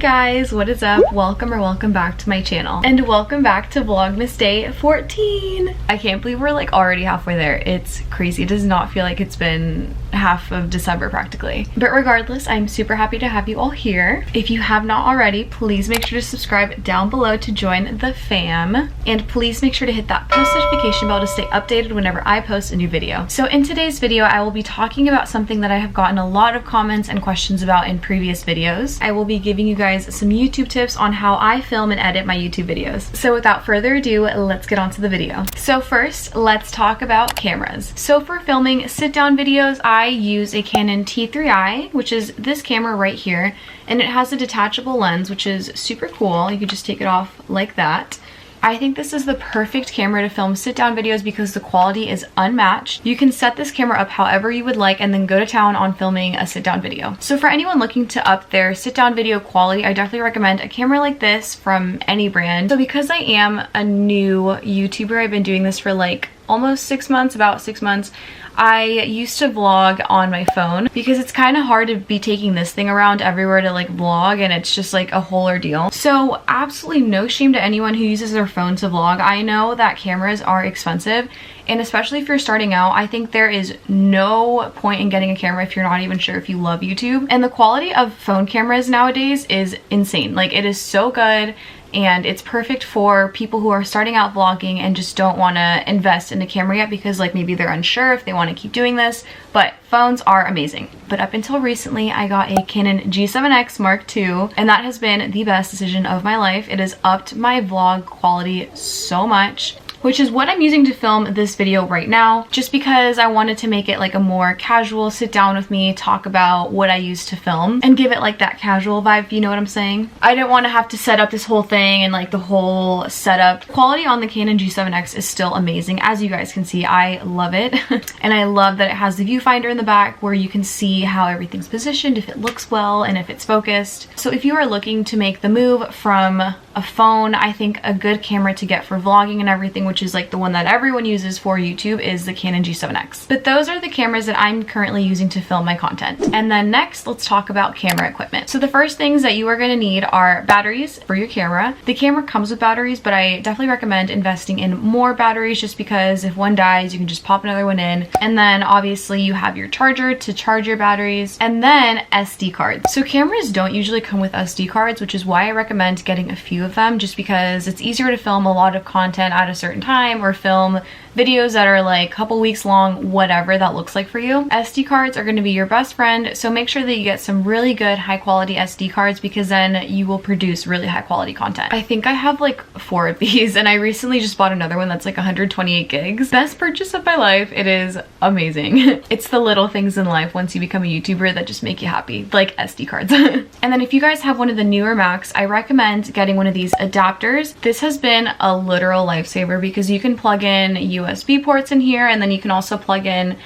guys, what is up? Welcome back to my channel, and welcome back to Vlogmas Day 14. I can't believe we're like already halfway there. It's crazy. It does not feel like it's been half of December practically. But regardless, I'm super happy to have you all here. If you have not already, please make sure to subscribe down below to join the fam, and please make sure to hit that post notification bell to stay updated whenever I post a new video. So in today's video, I will be talking about something that I have gotten a lot of comments and questions about in previous videos. I will be giving you guys some YouTube tips on how I film and edit my YouTube videos. So without further ado, let's get on to the video. So first, let's talk about cameras. So for filming sit-down videos, I use a Canon T3i, which is this camera right here, and it has a detachable lens, which is super cool. You can just take it off like that. I think this is the perfect camera to film sit-down videos because the quality is unmatched. You can set this camera up however you would like and then go to town on filming a sit-down video. So for anyone looking to up their sit-down video quality, I definitely recommend a camera like this from any brand. So because I am a new YouTuber, I've been doing this for like almost 6 months, about 6 months. I used to vlog on my phone because it's kind of hard to be taking this thing around everywhere to like vlog, and it's just like a whole ordeal. So absolutely no shame to anyone who uses their phone to vlog. I know that cameras are expensive, and especially if you're starting out, I think there is no point in getting a camera if you're not even sure if you love YouTube. And the quality of phone cameras nowadays is insane. Like, it is so good. And it's perfect for people who are starting out vlogging and just don't want to invest in a camera yet because like maybe they're unsure if they want to keep doing this, but phones are amazing. But up until recently, I got a Canon G7X Mark II, and that has been the best decision of my life. It has upped my vlog quality so much, which is what I'm using to film this video right now, just because I wanted to make it like a more casual sit down with me, talk about what I used to film, and give it like that casual vibe, you know what I'm saying? I didn't want to have to set up this whole thing and like the whole setup. Quality on the Canon G7X is still amazing. As you guys can see, I love it. And I love that it has the viewfinder in the back where you can see how everything's positioned, if it looks well, and if it's focused. So if you are looking to make the move from a phone, I think a good camera to get for vlogging and everything, which is like the one that everyone uses for YouTube, is the Canon G7X. But those are the cameras that I'm currently using to film my content. And then next, let's talk about camera equipment. So the first things that you are going to need are batteries for your camera. The camera comes with batteries, but I definitely recommend investing in more batteries just because if one dies, you can just pop another one in. And then obviously you have your charger to charge your batteries, and then SD cards. So cameras don't usually come with SD cards, which is why I recommend getting a few of them, just because it's easier to film a lot of content at a certain time or film videos that are like a couple weeks long, whatever that looks like for you. SD cards are going to be your best friend, so make sure that you get some really good high quality SD cards because then you will produce really high quality content. I think I have like 4 of these, and I recently just bought another one that's like 128 gigs. Best purchase of my life. It is amazing. It's the little things in life once you become a YouTuber that just make you happy, like SD cards. And then if you guys have one of the newer Macs, I recommend getting one of these adapters. This has been a literal lifesaver because you can plug in USB ports in here, and then you can also plug in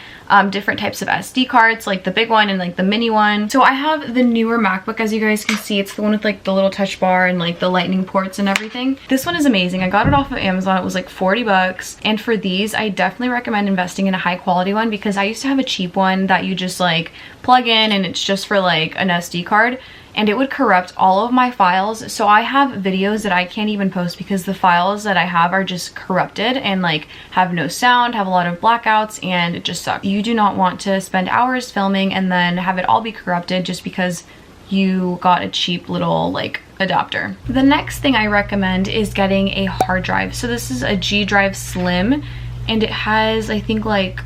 different types of SD cards, like the big one and like the mini one. So I have the newer MacBook, as you guys can see. It's the one with like the little touch bar and like the lightning ports and everything. This one is amazing. I got it off of Amazon. It was like 40 bucks. And for these, I definitely recommend investing in a high quality one because I used to have a cheap one that you just like plug in and it's just for like an SD card, and it would corrupt all of my files. So I have videos that I can't even post because the files that I have are just corrupted and like have no sound, have a lot of blackouts, and it just sucks. You do not want to spend hours filming and then have it all be corrupted just because you got a cheap little like adapter. The next thing I recommend is getting a hard drive. So this is a G Drive Slim, and it has, I think, like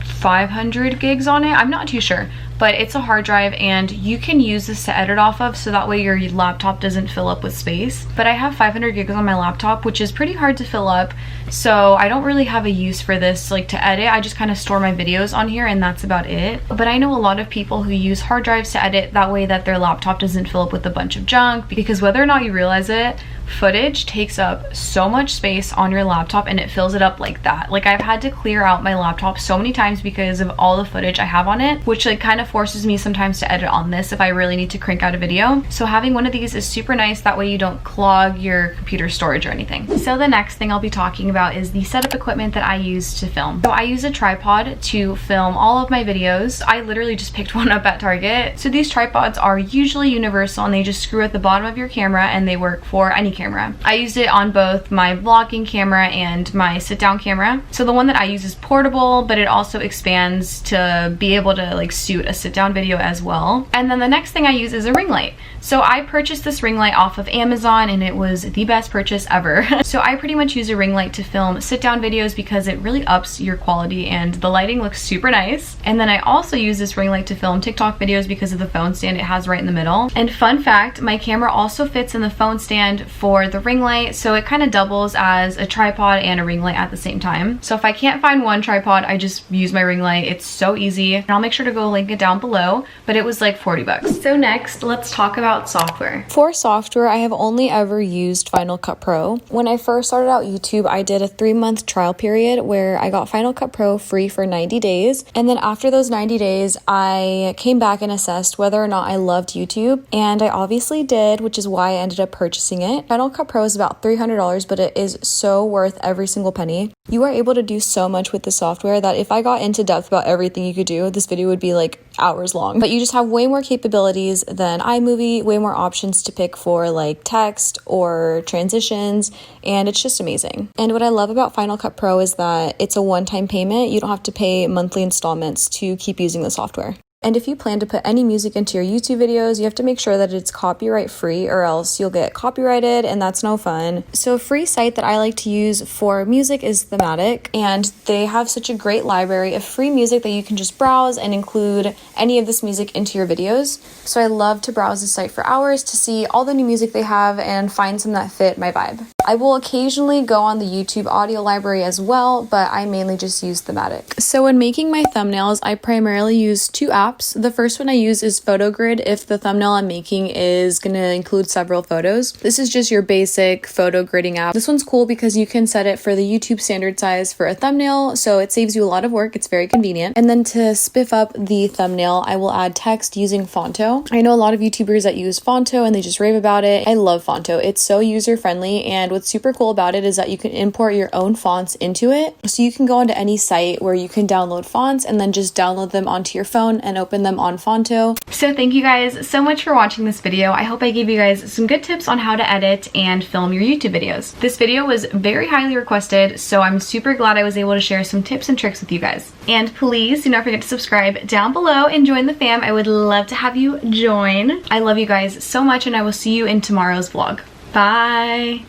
500 gigs on it. I'm not too sure, but it's a hard drive, and you can use this to edit off of so that way your laptop doesn't fill up with space. But I have 500 gigs on my laptop, which is pretty hard to fill up, so I don't really have a use for this like to edit. I just kind of store my videos on here and that's about it. But I know a lot of people who use hard drives to edit that way that their laptop doesn't fill up with a bunch of junk, because whether or not you realize it, footage takes up so much space on your laptop and it fills it up like that. Like, I've had to clear out my laptop so many times because of all the footage I have on it, which like kind of forces me sometimes to edit on this if I really need to crank out a video. So having one of these is super nice. That way you don't clog your computer storage or anything. So the next thing I'll be talking about is the setup equipment that I use to film. So I use a tripod to film all of my videos. I literally just picked one up at Target. So these tripods are usually universal and they just screw at the bottom of your camera and they work for any camera. I used it on both my vlogging camera and my sit down camera. So the one that I use is portable, but it also expands to be able to like suit a sit down video as well. And then the next thing I use is a ring light. So I purchased this ring light off of Amazon and it was the best purchase ever. So I pretty much use a ring light to film sit down videos because it really ups your quality and the lighting looks super nice. And then I also use this ring light to film TikTok videos because of the phone stand it has right in the middle. And fun fact, my camera also fits in the phone stand for the ring light, so it kind of doubles as a tripod and a ring light at the same time. So if I can't find one tripod, I just use my ring light. It's so easy, and I'll make sure to go link it down below, but it was like 40 bucks. So next, let's talk about software. For software, I have only ever used Final Cut Pro. When I first started out YouTube, I did a 3-month trial period where I got Final Cut Pro free for 90 days. And then after those 90 days, I came back and assessed whether or not I loved YouTube. And I obviously did, which is why I ended up purchasing it. Final Cut Pro is about $300, but it is so worth every single penny. You are able to do so much with the software that if I got into depth about everything you could do, this video would be like hours long. But you just have way more capabilities than iMovie, way more options to pick for like text or transitions, and it's just amazing. And what I love about Final Cut Pro is that it's a one-time payment. You don't have to pay monthly installments to keep using the software. And if you plan to put any music into your YouTube videos, you have to make sure that it's copyright free or else you'll get copyrighted and that's no fun. So a free site that I like to use for music is Thematic, and they have such a great library of free music that you can just browse and include any of this music into your videos. So I love to browse the site for hours to see all the new music they have and find some that fit my vibe. I will occasionally go on the YouTube audio library as well, but I mainly just use Thematic. So when making my thumbnails, I primarily use 2 apps. The first one I use is PhotoGrid if the thumbnail I'm making is going to include several photos. This is just your basic photo gridding app. This one's cool because you can set it for the YouTube standard size for a thumbnail, so it saves you a lot of work. It's very convenient. And then to spiff up the thumbnail, I will add text using Fonto. I know a lot of YouTubers that use Fonto and they just rave about it. I love Fonto. It's so user-friendly, and what's super cool about it is that you can import your own fonts into it. So you can go onto any site where you can download fonts and then just download them onto your phone and open them on Fonto. So thank you guys so much for watching this video. I hope I gave you guys some good tips on how to edit and film your YouTube videos. This video was very highly requested, so I'm super glad I was able to share some tips and tricks with you guys. And please do not forget to subscribe down below and join the fam. I would love to have you join. I love you guys so much, and I will see you in tomorrow's vlog. Bye!